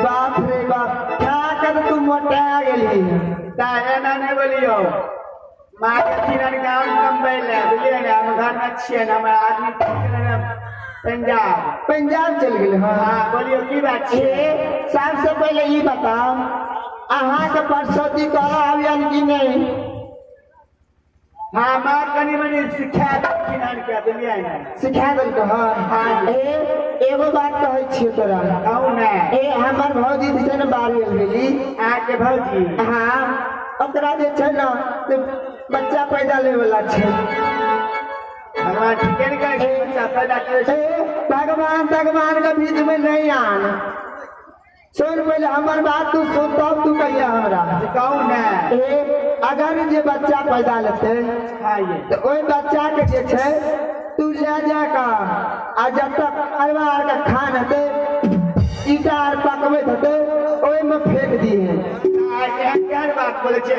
बाप रे बाप क्या कर तुम मोटा गेली तारे ना नहीं बोलियो माँ के किरण गाँव कम बैले बोलिए ना हम घर में छिए ना हमारा आदमी पंजाब चल गए। हाँ बोलियो की बात है। सबसे पहले ये बताओ अहाँ के परसौती करो आवियन की नहीं। हाँ माँ कनी मनी सिखा किरण के बोलिए ना सिखा दल को। हाँ एगो बात कहै छियै तोरा कहू ना हमर भौजी से न बारी गेली आके भौजी हाँ ओकरा जे छै ना बच्चा पैदा ले वाला छै। भगवान ठीक है निकल बच्चा पैदा करे भगवान के बीच में नहीं आन। सुन पहले हमार बात तू सुन तब तू कहिया हमरा कहू ना अगर जे बच्चा पैदा लेते तो ओई बच्चा के जे छै तू ले जा का आ जब तक परिवार का खान हते ईटा आर पकबे हते ओई में फेंक दिए। क्या बात बोले छे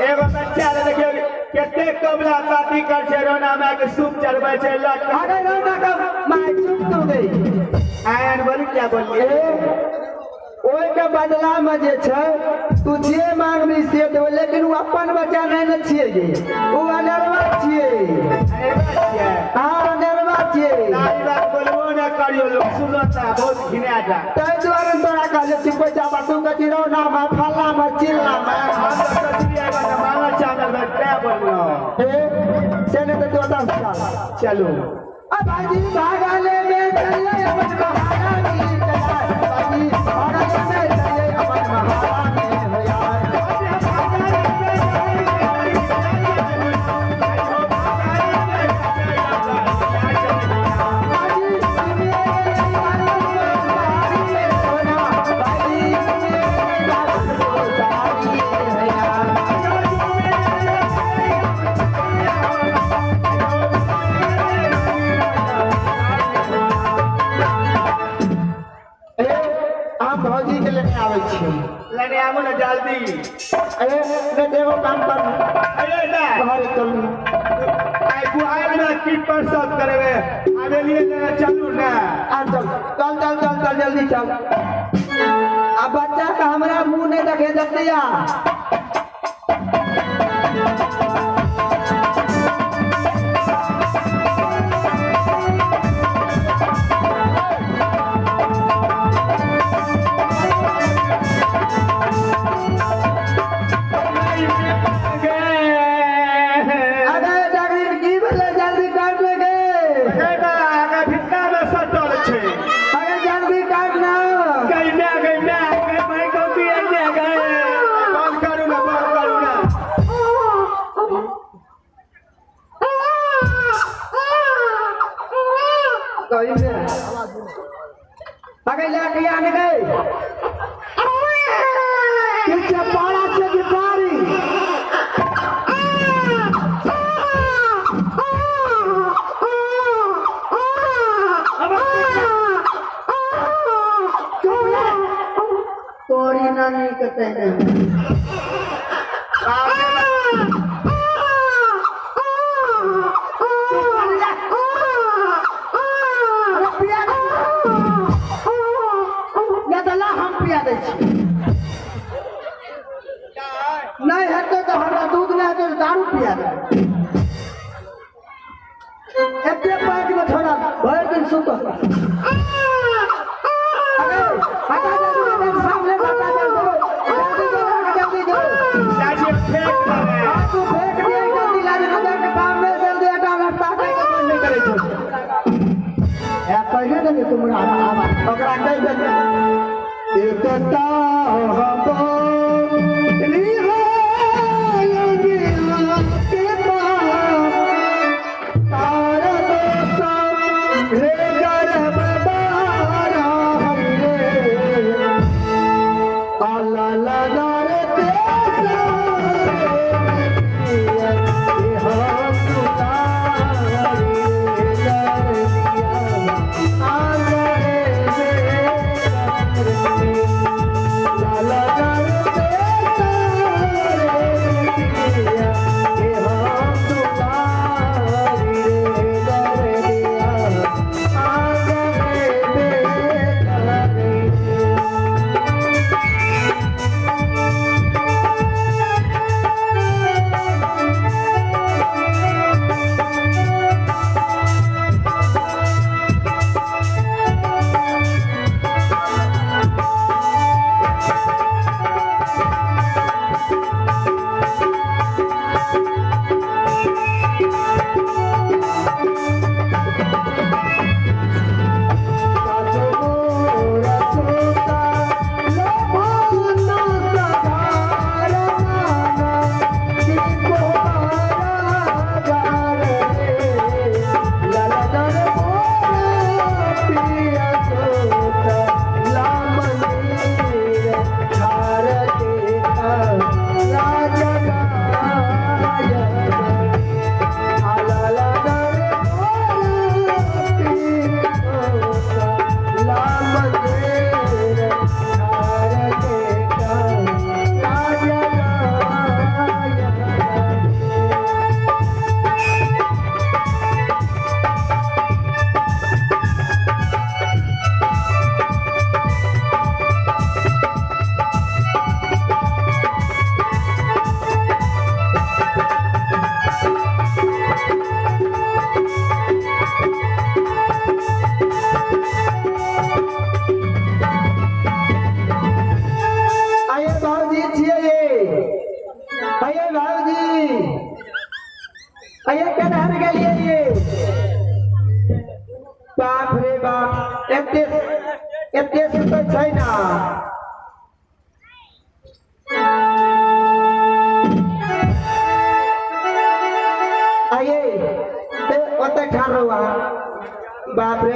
एगो बच्चा ले देखियो केते कबला पार्टी कर छे रोना माय के सूप चढ़बै छे लट अरे रोना का माय चुप तो गई आयन बोली क्या बोलिए ओई के बदला में जे छै तू जे मांगबी से दो लेकिन वो अपन बच्चा नहीं न छिए गे वो अनरवा छिए। हां अनरवा छिए आई बात बोलबो ना करियो लोग सुनता बहुत घिना जा तै द्वारा तोरा कहले छी कोई जाबा तू के दिरो ना मा फल्ला मा चिल्ला मा हम तो कचिया का मांगा चावल में क्या बोलनो से ने तो 10 साल चलो अब भाजी भागाले में चले अपन महारानी चला भाजी भागाले में चले अपन महारानी भैया लेने आमो ना जल्दी मैं देखो काम कर अरे ना बाहर चल आई बुआई में की परसत करवे आवे लिए ना चलू ना चल जल्दी चल। अब बच्चा का हमारा मुंह नहीं देखे दतिया अगर लेके आने गए पीछे पारा से गिटारी तोरी नानी कहते हैं नहीं है तो हमरा दूध नहीं है तो दारू पिया दे एते पार्टी में थोड़ा भर दिन सुतो अरे हटा दे सामने हटा दे जल्दी दो चाची फेंक दे तू फेंक दे जल्दी ला दे नजर के काम में जल्दी हटा लटका के काम नहीं करे छो या पहले नहीं तुम आवा ओकरा कह दे एकता हो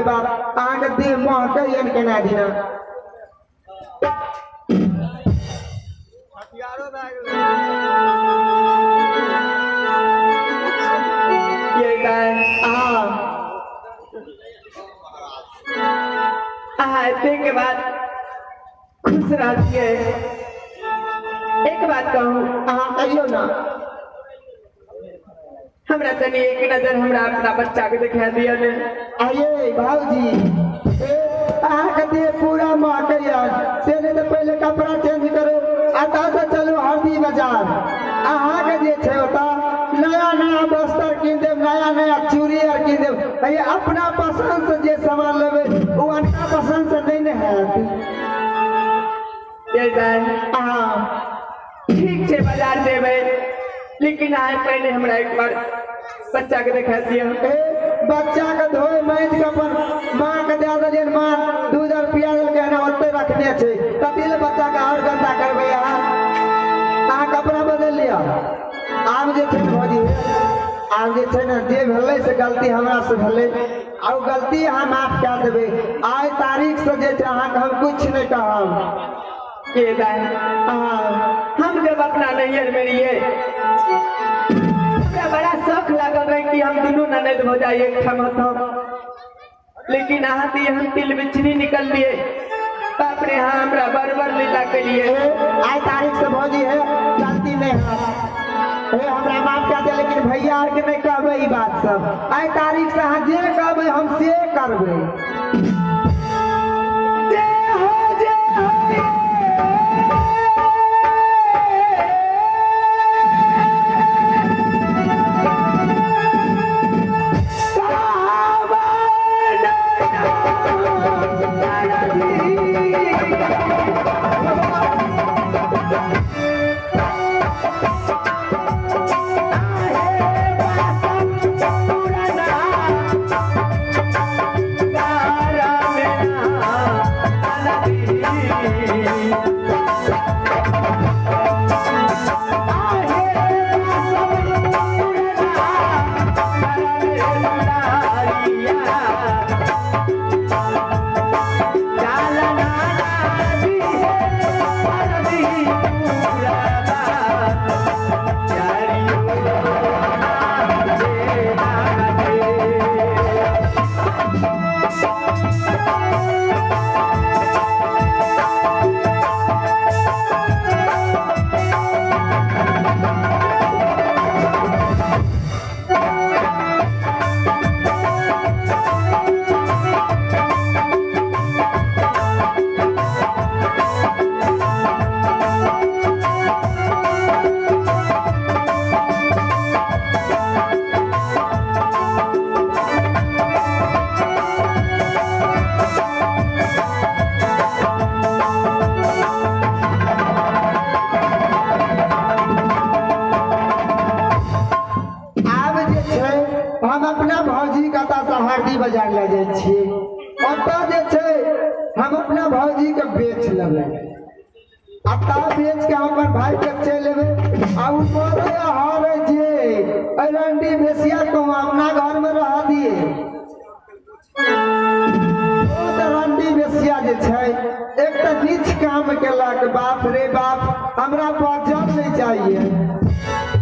रे बाप आगे दे महके यन केना दिना हथियारो भाग ये गाय आते के बाद खुश रहती है। एक बात कहूँ, कहियो ना हमरा तनी एक नजर हमरा अपना बच्चा के दिखा दिया ने। आइए भाऊजी आके दे पूरा महकैया से नहीं तो पहले कपड़ा चेंज करो अता से चलो हरदी बाजार अहाँ के जे छै ओता नया नया वस्त्र कीन देव नया नया चूड़ी आर कीन देव ये अपना पसंद से जे सामान लेवे वो अनका पसंद से नहीं ने हैत ये जाए ठीक है बाजार जेबे लेकिन आए पहले हमरा एक बार बच्चा के दिखा दिया। बच्चा के धोए माइज के अपन माँ के दे दिलियन माँ दूध और पिया दिलके ना ओते रखने छै कथिले बच्चा के और गंदा करबे अहाँ कपड़ा बदल लिया आब जे छै भौजी आब जे छै ने जे भेलै से गलती हमरा से भेलै आ गलती अहाँ माफ कऽ देबै आइ तारीख से जे छै अहाँके हम कुछ नहीं कहब ये जाए हम जब अपना नैहर में रहिए बड़ा शौक लागल रहे कि हम दोनों ननद हो जाइए लेकिन अहाँ दी हम तिल बिछड़ी निकल लिए बाप रे हाँ हमरा बरबर लीला के लिए आज तारीख से भौजी है गलती नहीं है हमरा माफ कर दे लेकिन भैया आर के नहीं कहबे ई बात सब आज तारीख से अहाँ जे कहबे हम से करबे हम अपना भौजी का हरदी बाजार ले जाए छिए ओतऽ जे छै हम अपना भौजी के बेच लेबै अता बेच के हम अपन भाई के चल लेबै आ ऊपर हारे जे रंडी बेसिया को अपना घर में रह दिए ओ त रंडी बेसिया जे छै एक त नीच काम केलक बाप रे बाप हमरा बचल नहीं चाहिए